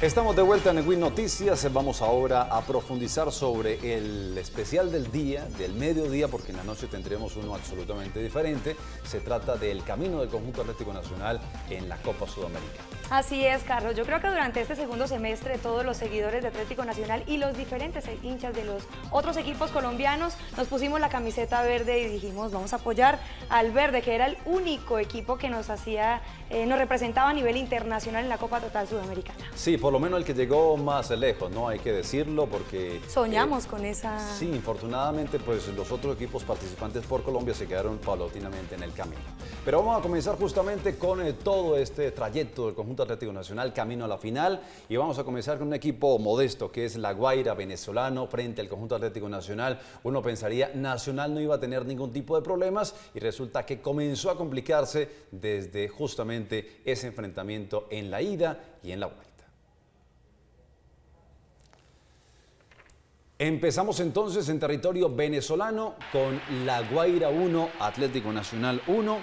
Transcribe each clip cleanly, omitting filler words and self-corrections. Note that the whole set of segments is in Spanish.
Estamos de vuelta en WIN Noticias. Vamos ahora a profundizar sobre el especial del día, del mediodía, porque en la noche tendremos uno absolutamente diferente. Se trata del camino del conjunto Atlético Nacional en la Copa Sudamericana. Así es, Carlos. Yo creo que durante este segundo semestre todos los seguidores de Atlético Nacional y los diferentes hinchas de los otros equipos colombianos nos pusimos la camiseta verde y dijimos vamos a apoyar al verde, que era el único equipo que nos representaba a nivel internacional en la Copa Total Sudamericana. Sí, por lo menos el que llegó más lejos, ¿no? Hay que decirlo porque... Soñamos con esa... Sí, infortunadamente pues los otros equipos participantes por Colombia se quedaron paulatinamente en el camino. Pero vamos a comenzar justamente con todo este trayecto del conjunto Atlético Nacional camino a la final y vamos a comenzar con un equipo modesto que es La Guaira, venezolano, frente al conjunto Atlético Nacional. Uno pensaría Nacional no iba a tener ningún tipo de problemas y resulta que comenzó a complicarse desde justamente ese enfrentamiento en la ida y en la vuelta. Empezamos entonces en territorio venezolano con La Guaira 1, Atlético Nacional 1,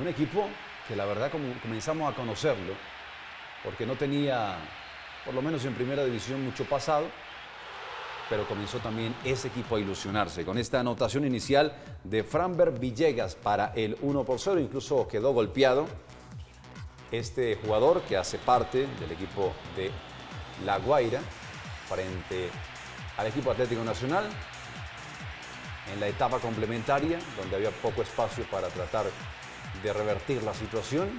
un equipo que la verdad comenzamos a conocerlo porque no tenía, por lo menos en primera división, mucho pasado, pero comenzó también ese equipo a ilusionarse con esta anotación inicial de Franber Villegas para el 1-0, incluso quedó golpeado este jugador que hace parte del equipo de La Guaira frente al equipo Atlético Nacional en la etapa complementaria donde había poco espacio para tratar de revertir la situación.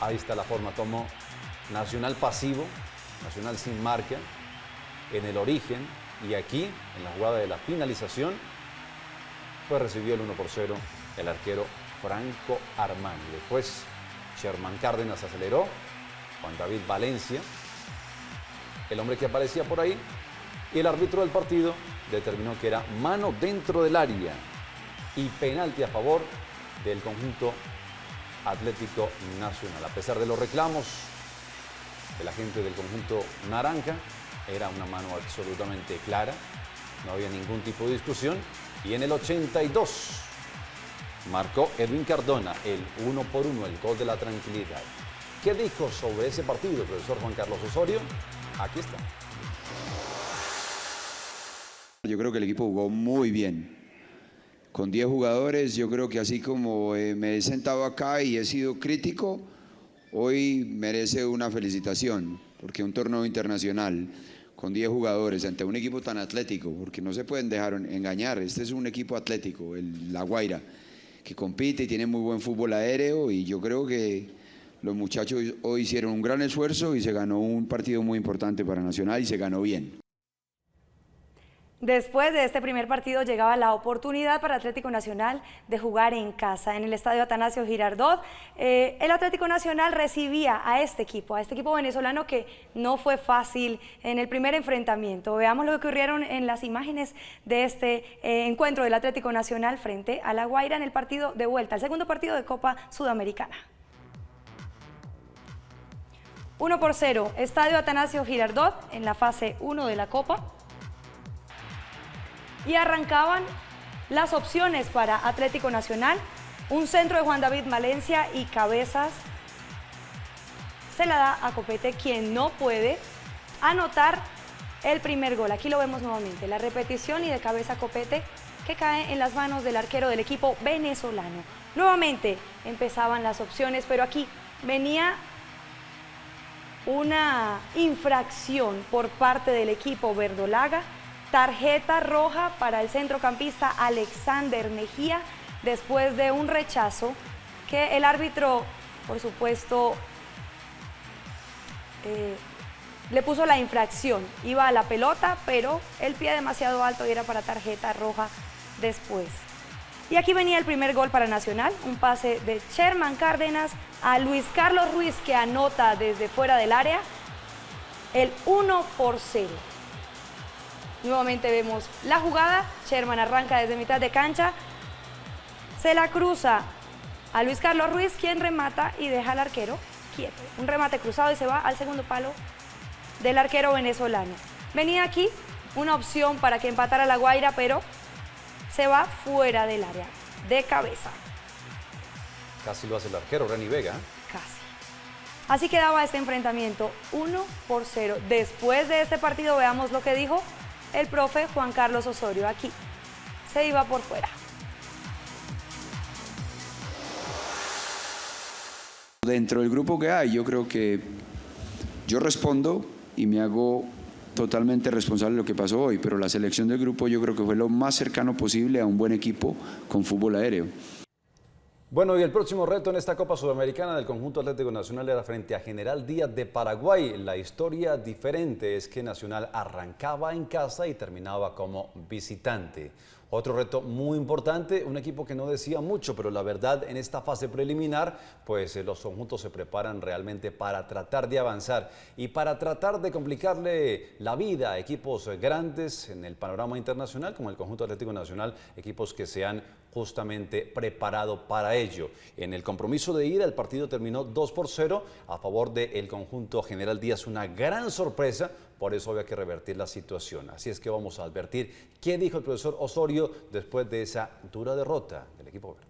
Ahí está la forma, tomó Nacional pasivo, Nacional sin marca en el origen y aquí en la jugada de la finalización pues recibió el 1-0 el arquero Franco Armani. Después Sherman Cárdenas aceleró, Juan David Valencia, el hombre que aparecía por ahí, y el árbitro del partido determinó que era mano dentro del área y penalti a favor del conjunto Atlético Nacional. A pesar de los reclamos de la gente del conjunto naranja, era una mano absolutamente clara, no había ningún tipo de discusión, y en el 82 marcó Edwin Cardona el 1-1, el gol de la tranquilidad. ¿Qué dijo sobre ese partido el profesor Juan Carlos Osorio? Aquí está. Yo creo que el equipo jugó muy bien. Con 10 jugadores, yo creo que así como me he sentado acá y he sido crítico, hoy merece una felicitación, porque un torneo internacional con 10 jugadores ante un equipo tan atlético, porque no se pueden dejar engañar, este es un equipo atlético, La Guaira, que compite y tiene muy buen fútbol aéreo, y yo creo que los muchachos hoy hicieron un gran esfuerzo y se ganó un partido muy importante para Nacional y se ganó bien. Después de este primer partido llegaba la oportunidad para Atlético Nacional de jugar en casa, en el estadio Atanasio Girardot. El Atlético Nacional recibía a este equipo venezolano que no fue fácil en el primer enfrentamiento. Veamos lo que ocurrieron en las imágenes de este encuentro del Atlético Nacional frente a La Guaira en el partido de vuelta, el segundo partido de Copa Sudamericana. 1-0, estadio Atanasio Girardot en la fase 1 de la Copa. Y arrancaban las opciones para Atlético Nacional, un centro de Juan David Valencia y Cabezas se la da a Copete, quien no puede anotar el primer gol. Aquí lo vemos nuevamente, la repetición y de cabeza Copete que cae en las manos del arquero del equipo venezolano. Nuevamente empezaban las opciones, pero aquí venía una infracción por parte del equipo verdolaga. Tarjeta roja para el centrocampista Alexander Mejía después de un rechazo que el árbitro, por supuesto, le puso la infracción. Iba a la pelota, pero el pie demasiado alto y era para tarjeta roja después. Y aquí venía el primer gol para Nacional, un pase de Sherman Cárdenas a Luis Carlos Ruiz, que anota desde fuera del área el 1-0. Nuevamente vemos la jugada, Sherman arranca desde mitad de cancha, se la cruza a Luis Carlos Ruiz, quien remata y deja al arquero quieto. Un remate cruzado y se va al segundo palo del arquero venezolano. Venía aquí una opción para que empatara La Guaira, pero se va fuera del área, de cabeza. Casi lo hace el arquero, Reni Vega. Casi. Así quedaba este enfrentamiento, 1-0. Después de este partido, veamos lo que dijo el profe Juan Carlos Osorio. Aquí se iba por fuera. Dentro del grupo que hay, yo creo que yo respondo y me hago totalmente responsable de lo que pasó hoy, pero la selección del grupo yo creo que fue lo más cercano posible a un buen equipo con fútbol aéreo. Bueno, y el próximo reto en esta Copa Sudamericana del conjunto Atlético Nacional era frente a General Díaz de Paraguay. La historia diferente es que Nacional arrancaba en casa y terminaba como visitante. Otro reto muy importante, un equipo que no decía mucho, pero la verdad en esta fase preliminar, pues los conjuntos se preparan realmente para tratar de avanzar y para tratar de complicarle la vida a equipos grandes en el panorama internacional, como el conjunto Atlético Nacional, equipos que se han justamente preparado para ello. En el compromiso de ida, el partido terminó 2-0 a favor del conjunto General Díaz, una gran sorpresa. Por eso había que revertir la situación. Así es que vamos a advertir qué dijo el profesor Osorio después de esa dura derrota del equipo verde.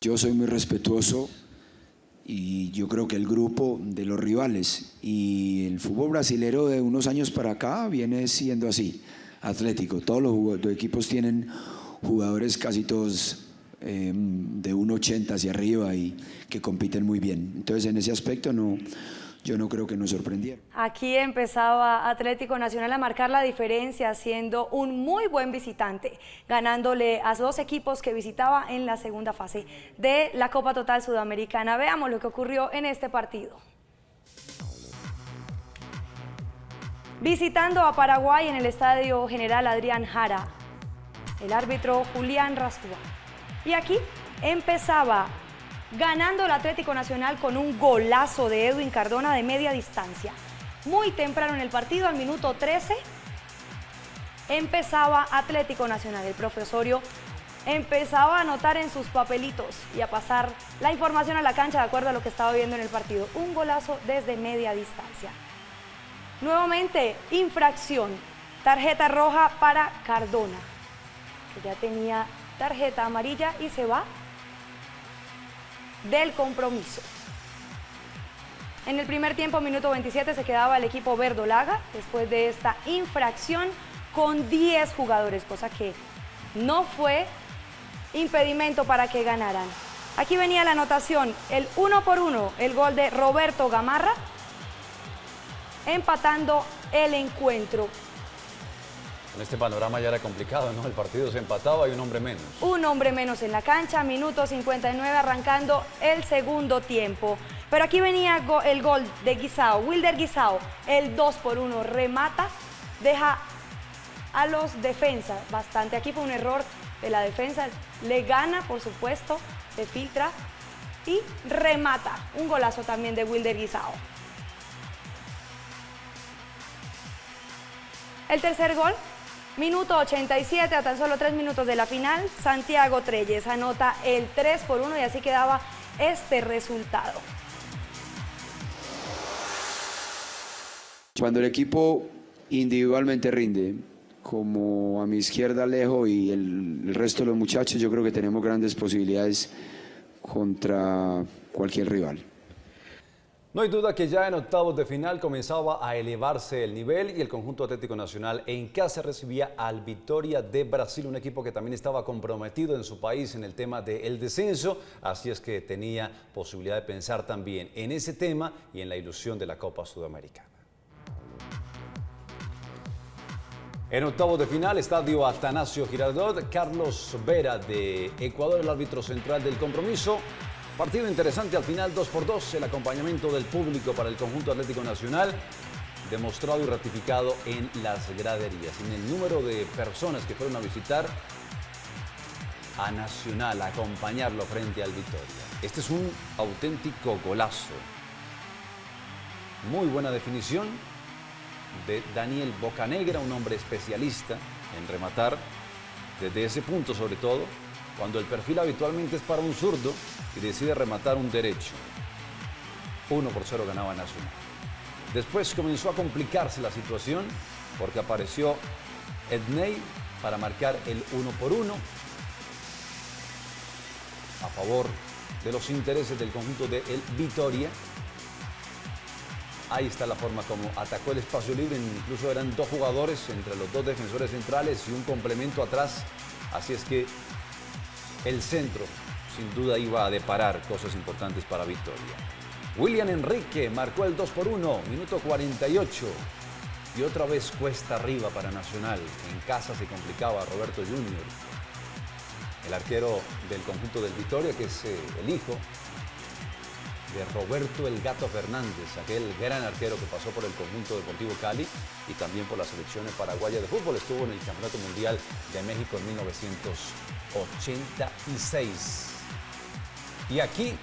Yo soy muy respetuoso y yo creo que el grupo de los rivales y el fútbol brasilero de unos años para acá viene siendo así, atlético. Todos los equipos tienen jugadores casi todos de 1,80 hacia arriba y que compiten muy bien. Entonces en ese aspecto yo no creo que nos sorprendiera. Aquí empezaba Atlético Nacional a marcar la diferencia, siendo un muy buen visitante, ganándole a dos equipos que visitaba en la segunda fase de la Copa Total Sudamericana. Veamos lo que ocurrió en este partido. Visitando a Paraguay en el Estadio General Adrián Jara, el árbitro Julián Rastúa. Y aquí empezaba ganando el Atlético Nacional con un golazo de Edwin Cardona de media distancia. Muy temprano en el partido, al minuto 13, empezaba Atlético Nacional. El profe Osorio empezaba a anotar en sus papelitos y a pasar la información a la cancha de acuerdo a lo que estaba viendo en el partido. Un golazo desde media distancia. Nuevamente, infracción, tarjeta roja para Cardona, que ya tenía tarjeta amarilla y se va del compromiso. En el primer tiempo, minuto 27, se quedaba el equipo verdolaga después de esta infracción con 10 jugadores, cosa que no fue impedimento para que ganaran. Aquí venía la anotación, el 1-1, el gol de Roberto Gamarra, empatando el encuentro. En este panorama ya era complicado, ¿no? El partido se empataba y un hombre menos. Un hombre menos en la cancha, minuto 59 arrancando el segundo tiempo. Pero aquí venía el gol de Guisao, Wilder Guisao, el 2-1, remata, deja a los defensas bastante. Aquí fue un error de la defensa, le gana, por supuesto, se filtra y remata. Un golazo también de Wilder Guisao. El tercer gol, minuto 87, a tan solo 3 minutos de la final, Santiago Treyes anota el 3-1 y así quedaba este resultado. Cuando el equipo individualmente rinde, como a mi izquierda Alejo y el resto de los muchachos, yo creo que tenemos grandes posibilidades contra cualquier rival. No hay duda que ya en octavos de final comenzaba a elevarse el nivel y el conjunto Atlético Nacional en casa recibía al Vitória de Brasil, un equipo que también estaba comprometido en su país en el tema del descenso, así es que tenía posibilidad de pensar también en ese tema y en la ilusión de la Copa Sudamericana. En octavos de final, estadio Atanasio Girardot, Carlos Vera de Ecuador, el árbitro central del compromiso. Partido interesante al final, 2-2, el acompañamiento del público para el conjunto Atlético Nacional. demostrado y ratificado en las graderías, en el número de personas que fueron a visitar a Nacional, a acompañarlo frente al Vitória. Este es un auténtico golazo. Muy buena definición de Daniel Bocanegra, un hombre especialista en rematar desde ese punto, sobre todo cuando el perfil habitualmente es para un zurdo y decide rematar un derecho. 1-0 ganaba Nacional. Después comenzó a complicarse la situación porque apareció Ednei para marcar el 1-1 a favor de los intereses del conjunto de el Vitória. Ahí está la forma como atacó el espacio libre, incluso eran dos jugadores entre los dos defensores centrales y un complemento atrás, así es que el centro sin duda iba a deparar cosas importantes para Vitória. William Enrique marcó el 2-1, minuto 48, y otra vez cuesta arriba para Nacional. En casa se complicaba Roberto Junior, el arquero del conjunto del Vitória, que es el hijo de Roberto El Gato Fernández, aquel gran arquero que pasó por el conjunto Deportivo Cali y también por la selección paraguaya de fútbol. Estuvo en el Campeonato Mundial de México en 1986. Y aquí,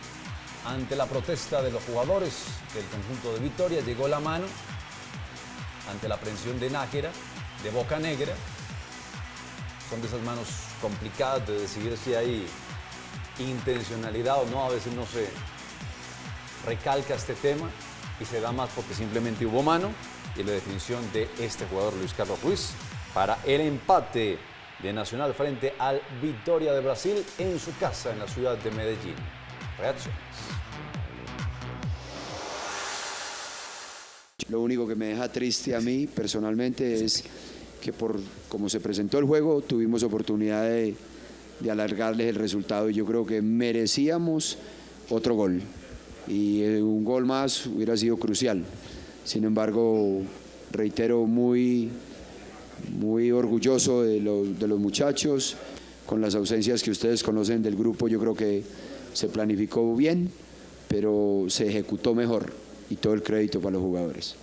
ante la protesta de los jugadores del conjunto de Vitória, llegó la mano ante la aprehensión de Nájera, de Bocanegra. Son de esas manos complicadas de decidir si hay intencionalidad o no. A veces no se recalca este tema y se da más porque simplemente hubo mano, y la definición de este jugador Luis Carlos Ruiz para el empate de Nacional frente al Vitória de Brasil en su casa en la ciudad de Medellín. Reacciones. Lo único que me deja triste a mí personalmente es que por cómo se presentó el juego tuvimos oportunidad de alargarles el resultado, y yo creo que merecíamos otro gol, y un gol más hubiera sido crucial. Sin embargo, reitero, muy orgulloso de los muchachos, con las ausencias que ustedes conocen del grupo. Yo creo que se planificó bien, pero se ejecutó mejor, y todo el crédito para los jugadores.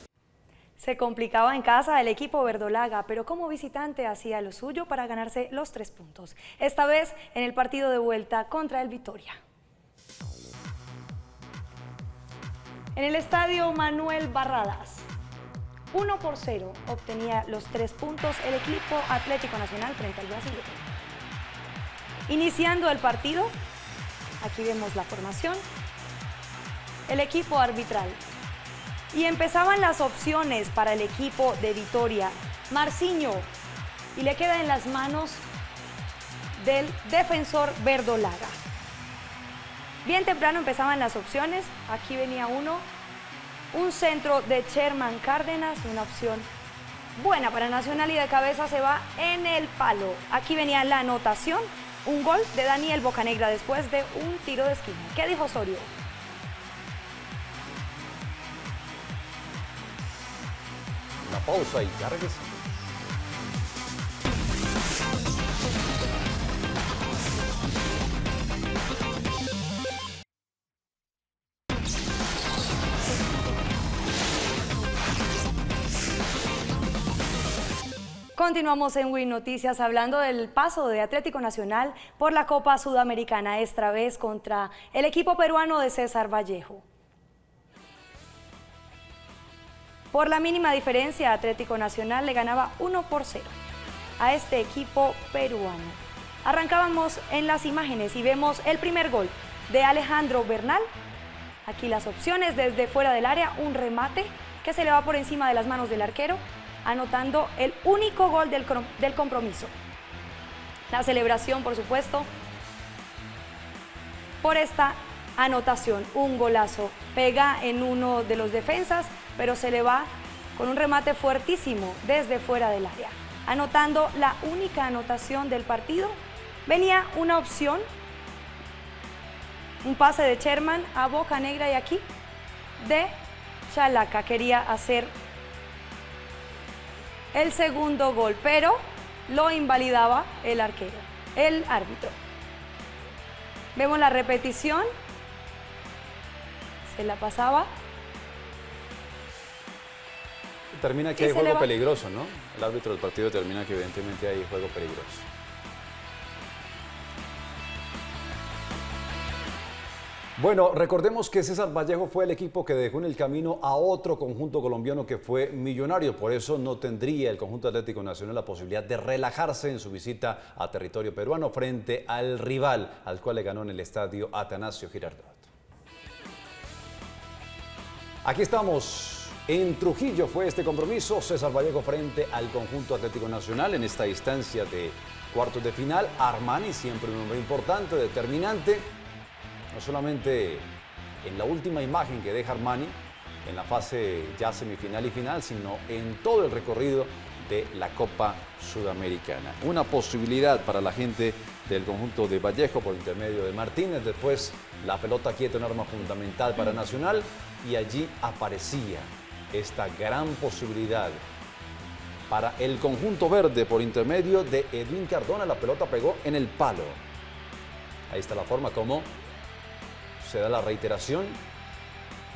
Se complicaba en casa el equipo verdolaga, pero como visitante hacía lo suyo para ganarse los 3 puntos. Esta vez en el partido de vuelta contra el Vitória. En el estadio Manuel Barradas, 1-0 obtenía los 3 puntos el equipo Atlético Nacional frente al Brasil. Iniciando el partido, aquí vemos la formación, el equipo arbitral. Y empezaban las opciones para el equipo de Vitória. Marcinho, y le queda en las manos del defensor verdolaga. Bien temprano empezaban las opciones. Aquí venía uno, un centro de Sherman Cárdenas, una opción buena para Nacional, y de cabeza se va en el palo. Aquí venía la anotación, un gol de Daniel Bocanegra después de un tiro de esquina. ¿Qué dijo Osorio? Una pausa y ya regresamos. Continuamos en Win Noticias hablando del paso de Atlético Nacional por la Copa Sudamericana, esta vez contra el equipo peruano de César Vallejo. Por la mínima diferencia, Atlético Nacional le ganaba 1-0 a este equipo peruano. Arrancábamos en las imágenes y vemos el primer gol de Alejandro Bernal. Aquí las opciones: desde fuera del área, un remate que se le va por encima de las manos del arquero, anotando el único gol del compromiso. La celebración, por supuesto, por esta anotación, un golazo. Pega en uno de los defensas, pero se le va con un remate fuertísimo desde fuera del área, anotando la única anotación del partido. Venía una opción, un pase de Sherman a Bocanegra, y aquí de Chalaca quería hacer el segundo gol, pero lo invalidaba el arquero, el árbitro. Vemos la repetición, se la pasaba Termina que Y hay se le juego va. peligroso, ¿no? El árbitro del partido termina que evidentemente hay juego peligroso. Bueno, recordemos que César Vallejo fue el equipo que dejó en el camino a otro conjunto colombiano que fue Millonario. Por eso no tendría el conjunto Atlético Nacional la posibilidad de relajarse en su visita a territorio peruano frente al rival al cual le ganó en el estadio Atanasio Girardot. Aquí estamos. En Trujillo fue este compromiso. César Vallejo frente al conjunto Atlético Nacional en esta instancia de cuartos de final. Armani, siempre un hombre importante, determinante. No solamente en la última imagen que deja Armani, en la fase ya semifinal y final, sino en todo el recorrido de la Copa Sudamericana. Una posibilidad para la gente del conjunto de Vallejo por intermedio de Martínez. Después la pelota quieta, un arma fundamental para Nacional. Y allí aparecía esta gran posibilidad para el conjunto verde por intermedio de Edwin Cardona. La pelota pegó en el palo. Ahí está la forma como se da la reiteración.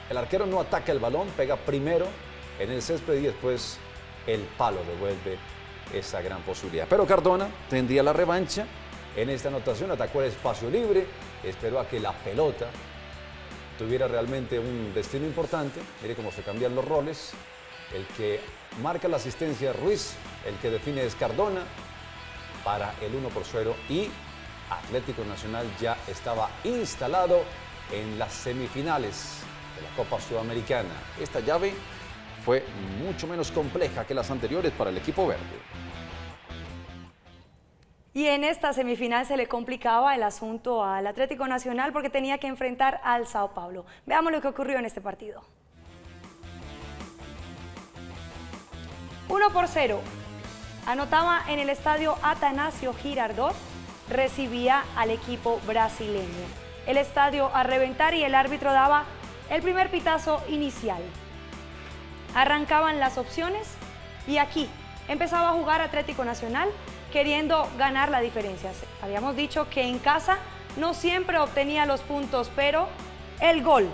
El arquero no ataca el balón, pega primero en el césped y después el palo devuelve esa gran posibilidad. Pero Cardona tendría la revancha en esta anotación, atacó el espacio libre, esperó a que la pelota tuviera realmente un destino importante. Mire cómo se cambian los roles. El que marca la asistencia es Ruiz, el que define es Cardona para el 1-0 y Atlético Nacional ya estaba instalado en las semifinales de la Copa Sudamericana. Esta llave fue mucho menos compleja que las anteriores para el equipo verde. Y en esta semifinal se le complicaba el asunto al Atlético Nacional porque tenía que enfrentar al Sao Paulo. Veamos lo que ocurrió en este partido. 1-0. Anotaba en el estadio Atanasio Girardot, recibía al equipo brasileño. El estadio a reventar y el árbitro daba el primer pitazo inicial. Arrancaban las opciones y aquí empezaba a jugar Atlético Nacional queriendo ganar la diferencia. Habíamos dicho que en casa no siempre obtenía los puntos, pero el gol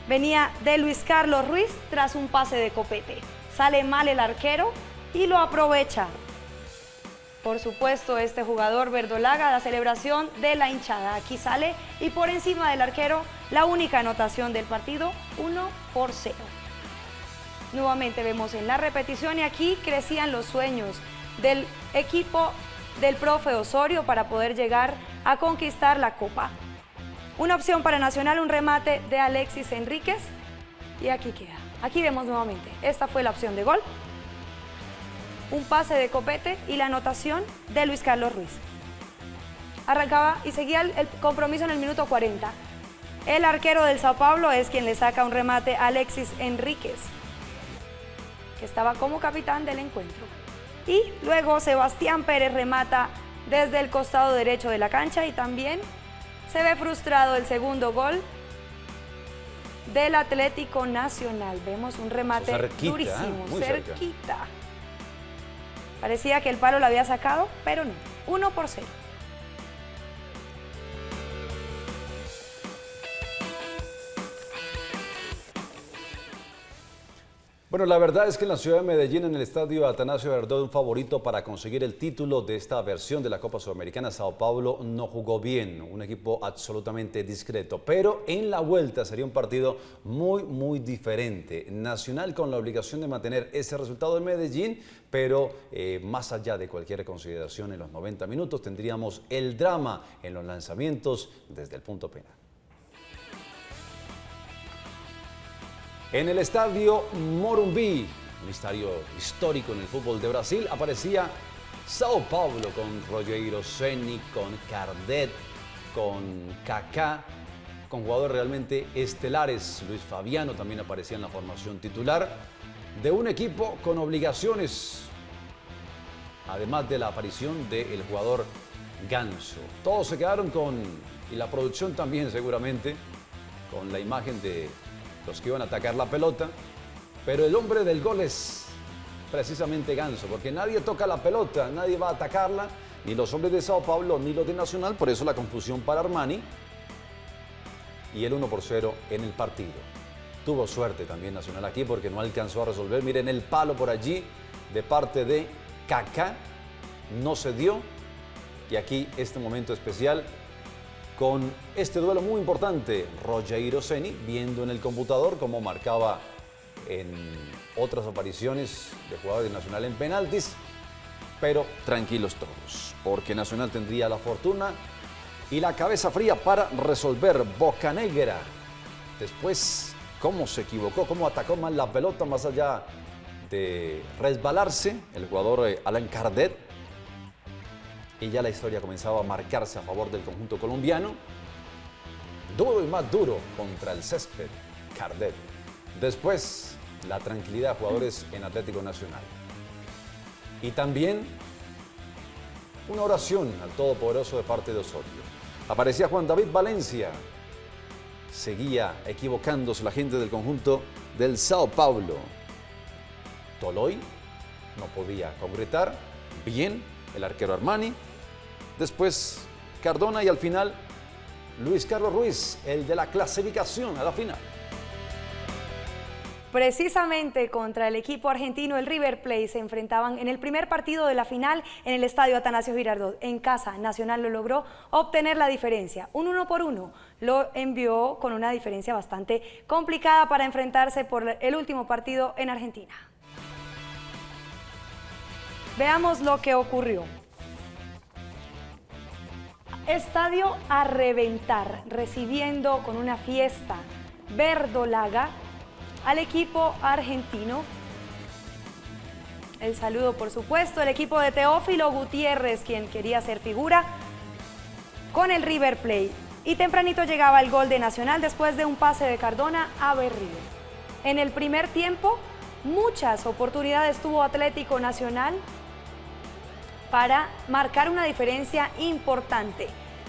venía de Luis Carlos Ruiz tras un pase de Copete. Sale mal el arquero y lo aprovecha. Por supuesto, este jugador verdolaga, la celebración de la hinchada. Aquí sale y por encima del arquero, la única anotación del partido, 1-0. Nuevamente vemos en la repetición y aquí crecían los sueños del equipo del profe Osorio para poder llegar a conquistar la Copa. Una opción para Nacional, un remate de Alexis Enríquez y aquí queda. Aquí vemos nuevamente, esta fue la opción de gol. Un pase de Copete y la anotación de Luis Carlos Ruiz. Arrancaba y seguía el compromiso en el minuto 40. El arquero del Sao Paulo es quien le saca un remate a Alexis Enríquez, que estaba como capitán del encuentro. Y luego Sebastián Pérez remata desde el costado derecho de la cancha y también se ve frustrado el segundo gol del Atlético Nacional. Vemos un remate durísimo, muy cerquita. Parecía que el palo lo había sacado, pero no. 1-0. Bueno, la verdad es que en la ciudad de Medellín, en el estadio Atanasio Girardot, un favorito para conseguir el título de esta versión de la Copa Sudamericana, Sao Paulo no jugó bien, un equipo absolutamente discreto, pero en la vuelta sería un partido muy diferente. Nacional con la obligación de mantener ese resultado en Medellín, pero más allá de cualquier consideración en los 90 minutos tendríamos el drama en los lanzamientos desde el punto penal. En el estadio Morumbi, un estadio histórico en el fútbol de Brasil, aparecía Sao Paulo con Rogério Ceni, con Cardet, con Kaká, con jugadores realmente estelares. Luis Fabiano también aparecía en la formación titular de un equipo con obligaciones, además de la aparición del jugador Ganso. Todos se quedaron con, y la producción también seguramente, con la imagen de los que iban a atacar la pelota, pero el hombre del gol es precisamente Ganso, porque nadie toca la pelota, nadie va a atacarla, ni los hombres de Sao Paulo, ni los de Nacional, por eso la confusión para Armani y el 1-0 en el partido. Tuvo suerte también Nacional aquí porque no alcanzó a resolver. Miren el palo por allí de parte de Kaká. No se dio. Y aquí este momento especial con este duelo muy importante. Rogério Ceni viendo en el computador cómo marcaba en otras apariciones de jugadores de Nacional en penaltis. Pero tranquilos todos, porque Nacional tendría la fortuna y la cabeza fría para resolver. Bocanegra. Después, cómo se equivocó, cómo atacó mal la pelota más allá de resbalarse el jugador Alain Cardet. Y ya la historia comenzaba a marcarse a favor del conjunto colombiano. Duro y más duro contra el césped, Cardet. Después, la tranquilidad de jugadores en Atlético Nacional. Y también una oración al Todopoderoso de parte de Osorio. Aparecía Juan David Valencia. Seguía equivocándose la gente del conjunto del Sao Paulo. Toloi no podía concretar bien el arquero Armani. Después Cardona y al final Luis Carlos Ruiz, el de la clasificación a la final. Precisamente contra el equipo argentino, el River Plate, se enfrentaban en el primer partido de la final en el estadio Atanasio Girardot. En casa, Nacional lo logró obtener la diferencia. Un 1-1 lo envió con una diferencia bastante complicada para enfrentarse por el último partido en Argentina. Veamos lo que ocurrió. Estadio a reventar, recibiendo con una fiesta verdolaga al equipo argentino. El saludo, por supuesto, el equipo de Teófilo Gutiérrez, quien quería ser figura con el River Plate. Y tempranito llegaba el gol de Nacional después de un pase de Cardona a Berrío. En el primer tiempo, muchas oportunidades tuvo Atlético Nacional para marcar una diferencia importante,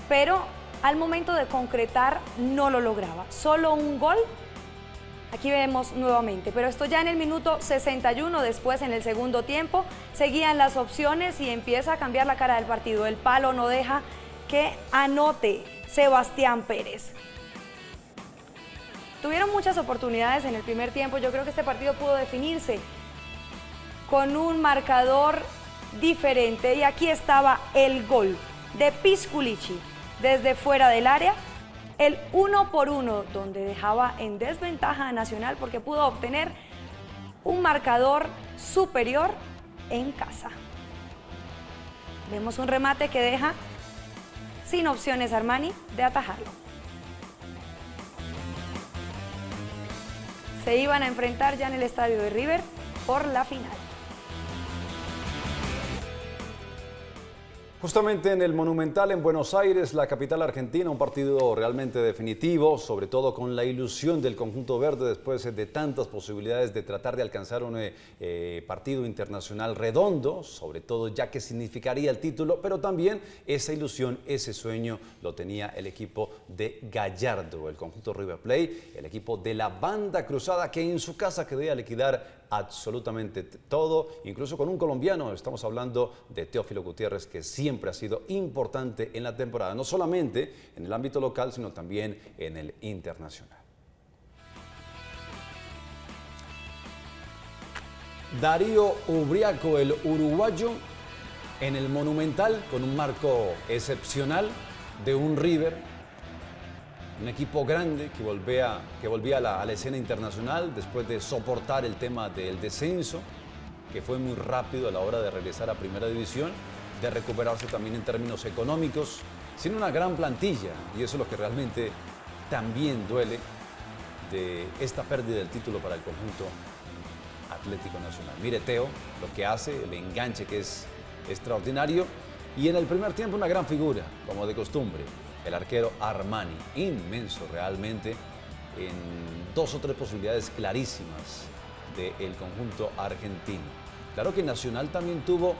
pero al momento de concretar no lo lograba. Solo un gol. Aquí vemos nuevamente, pero esto ya en el minuto 61, después en el segundo tiempo, seguían las opciones y empieza a cambiar la cara del partido. El palo no deja que anote Sebastián Pérez. Tuvieron muchas oportunidades en el primer tiempo. Yo creo que este partido pudo definirse con un marcador diferente. Y aquí estaba el gol de Pisculichi desde fuera del área. El 1-1, donde dejaba en desventaja a Nacional porque pudo obtener un marcador superior en casa. Vemos un remate que deja sin opciones Armani de atajarlo. Se iban a enfrentar ya en el estadio de River por la final. Justamente en el Monumental en Buenos Aires, la capital argentina, un partido realmente definitivo, sobre todo con la ilusión del conjunto verde después de tantas posibilidades de tratar de alcanzar un partido internacional redondo, sobre todo ya que significaría el título, pero también esa ilusión, ese sueño lo tenía el equipo de Gallardo, el conjunto River Plate, el equipo de la banda cruzada que en su casa quería liquidar absolutamente todo, incluso con un colombiano. Estamos hablando de Teófilo Gutiérrez, que siempre ha sido importante en la temporada, no solamente en el ámbito local, sino también en el internacional. Darío Ubriaco, el uruguayo, en el Monumental, con un marco excepcional de un River, un equipo grande que volvía a la escena internacional después de soportar el tema del descenso, que fue muy rápido a la hora de regresar a Primera División, de recuperarse también en términos económicos, sin una gran plantilla, y eso es lo que realmente también duele de esta pérdida del título para el conjunto Atlético Nacional. Mire Teo lo que hace, el enganche que es extraordinario, y en el primer tiempo una gran figura, como de costumbre, el arquero Armani, inmenso realmente, en 2 o 3 posibilidades clarísimas del conjunto argentino. Claro que Nacional también tuvo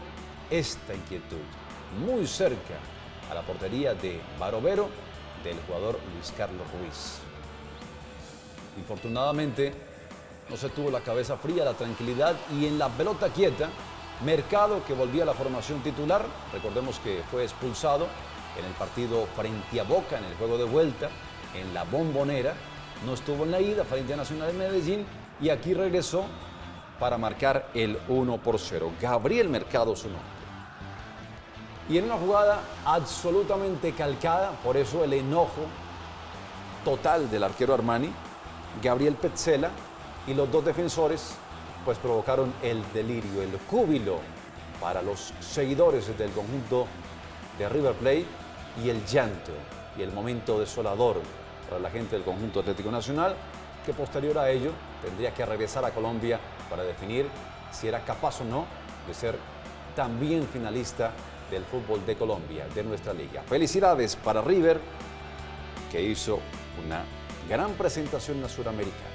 esta inquietud, muy cerca a la portería de Barovero, del jugador Luis Carlos Ruiz. Infortunadamente no se tuvo la cabeza fría, la tranquilidad, y en la pelota quieta, Mercado, que volvía a la formación titular, recordemos que fue expulsado en el partido frente a Boca, en el juego de vuelta, en la Bombonera, No estuvo en la ida frente a Nacional de Medellín y aquí regresó para marcar el 1-0. Gabriel Mercado su nombre. Y en una jugada absolutamente calcada, por eso el enojo total del arquero Armani, Gabriel Petzela y los dos defensores pues provocaron el delirio, el júbilo para los seguidores del conjunto de River Plate y el llanto y el momento desolador para la gente del conjunto Atlético Nacional, que posterior a ello tendría que regresar a Colombia para definir si era capaz o no de ser también finalista del fútbol de Colombia, de nuestra liga. Felicidades para River, que hizo una gran presentación en la Suramericana.